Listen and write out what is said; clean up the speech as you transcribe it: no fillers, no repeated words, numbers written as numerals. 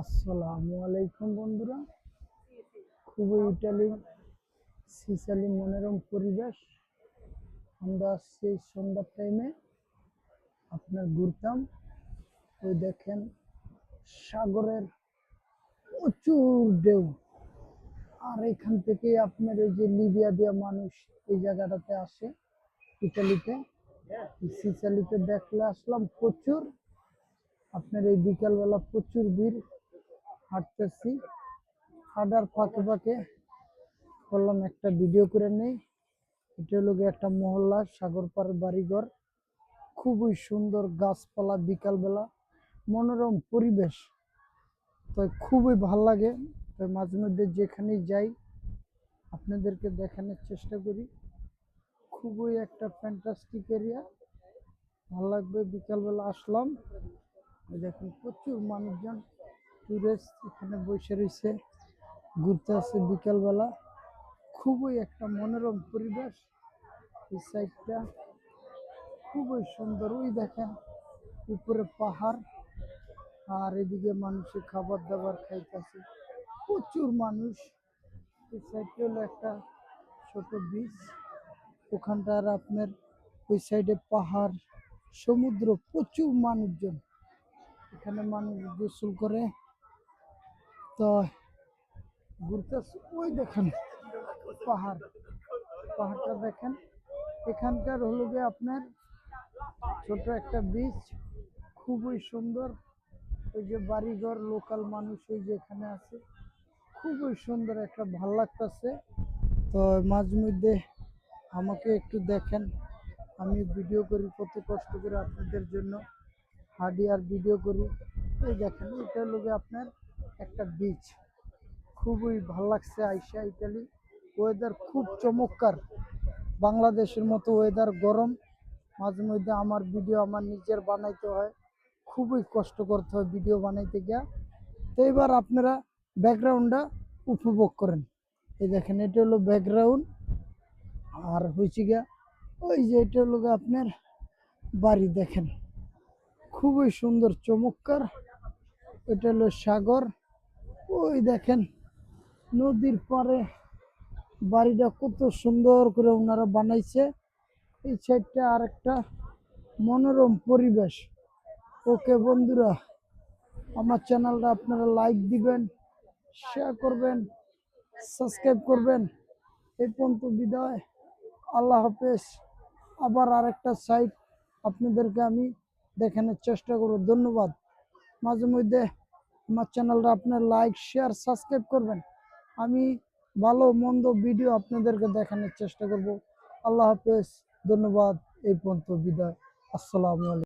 আসসালামু আলাইকুম বন্ধুরা। খুবই ইটালি সিসালি মনোরম পরিবেশ। আমরা আসছি সন্ধ্যার টাইমে আপনার ঘুরতাম। ওই দেখেন সাগরের প্রচুর ঢেউ। আর এখান থেকে আপনার এই যে লিবিয়া দিয়া মানুষ এই জায়গাটাতে আসে ইটালিতে, সিসালিতে দেখলে আসলাম প্রচুর। আপনার এই বিকালবেলা প্রচুর ভিড়, হাঁটতেছি, হাঁটার ফাঁকে ফাঁকে বললাম একটা ভিডিও করে নেই। এটা হলো একটা মহল্লা, সাগর পাড়ের বাড়িঘর, খুবই সুন্দর গাছপালা, বিকালবেলা মনোরম পরিবেশ। তো খুবই ভাল লাগে। তো মাঝে মধ্যে যেখানেই যাই আপনাদেরকে দেখানোর চেষ্টা করি। খুবই একটা ফ্যান্টাস্টিক এরিয়া, ভালো লাগবে। বিকালবেলা আসলাম, দেখুন প্রচুর মানুষজন টুরিস্ট এখানে বসে রয়েছে, ঘুরতে আসে বিকালবেলা। খুবই একটা মনোরম পরিবেশ। এই সাইডটা খুবই সুন্দর। ওই দেখেন উপরে পাহাড়, আর এদিকে মানুষের খাবার দাবার খাইতেছে, প্রচুর মানুষ। এই সাইডটা হলো একটা ছোট বিচ, ওখানটা আর আপনার ওই সাইডে পাহাড়, সমুদ্র, প্রচুর মানুষজন। এখানে মানুষ গোসল করে। তো ঘুরতে ওই দেখেন পাহাড়, পাহাড়টা দেখেন। এখানকার হলো গিয়ে আপনার ছোট একটা বিচ, খুবই সুন্দর। ওই যে বাড়িঘর, লোকাল মানুষ ওই যে এখানে আছে, খুবই সুন্দর, একটা ভাল লাগতেছে। তো মাঝে মধ্যে আমাকে একটু দেখেন, আমি ভিডিও করি কত কষ্ট করে আপনাদের জন্য, হাঁটি আর ভিডিও করি। এই দেখেন এটা হলো আপনার একটা বিচ, খুবই ভাল লাগছে আইসা। ইতালি ওয়েদার খুব চমৎকার, বাংলাদেশের মতো ওয়েদার, গরম। মাঝে মধ্যে আমার ভিডিও আমার নিজের বানাইতে হয়, খুবই কষ্ট করতে হয় ভিডিও বানাইতে গিয়া। তো এবার আপনারা ব্যাকগ্রাউন্ডটা উপভোগ করেন। এই দেখেন এটা হলো ব্যাকগ্রাউন্ড, আর হয়েছে গিয়া ওই যে এটা হলো আপনার বাড়ি, দেখেন খুবই সুন্দর চমৎকার। এটা হলো সাগর, ওই দেখেন নদীর পাড়ে বাড়িটা কত সুন্দর করে ওনারা বানাইছে। এই সাইডটা আর একটা মনোরম পরিবেশ। ওকে বন্ধুরা, আমার চ্যানেলটা আপনারা লাইক দিবেন, শেয়ার করবেন, সাবস্ক্রাইব করবেন। এই পর্যন্ত বিদায়, আল্লাহ হাফেজ। আবার আরেকটা সাইট আপনাদেরকে আমি দেখানোর চেষ্টা করব। ধন্যবাদ। মাঝে মধ্যে আমার চ্যানেলটা আপনার লাইক, শেয়ার, সাবস্ক্রাইব করবেন। আমি ভালো মন্দ ভিডিও আপনাদেরকে দেখানোর চেষ্টা করব। আল্লাহ হাফেজ, ধন্যবাদ। এই পর্যন্ত বিদায়, আসসালামু আলাইকুম।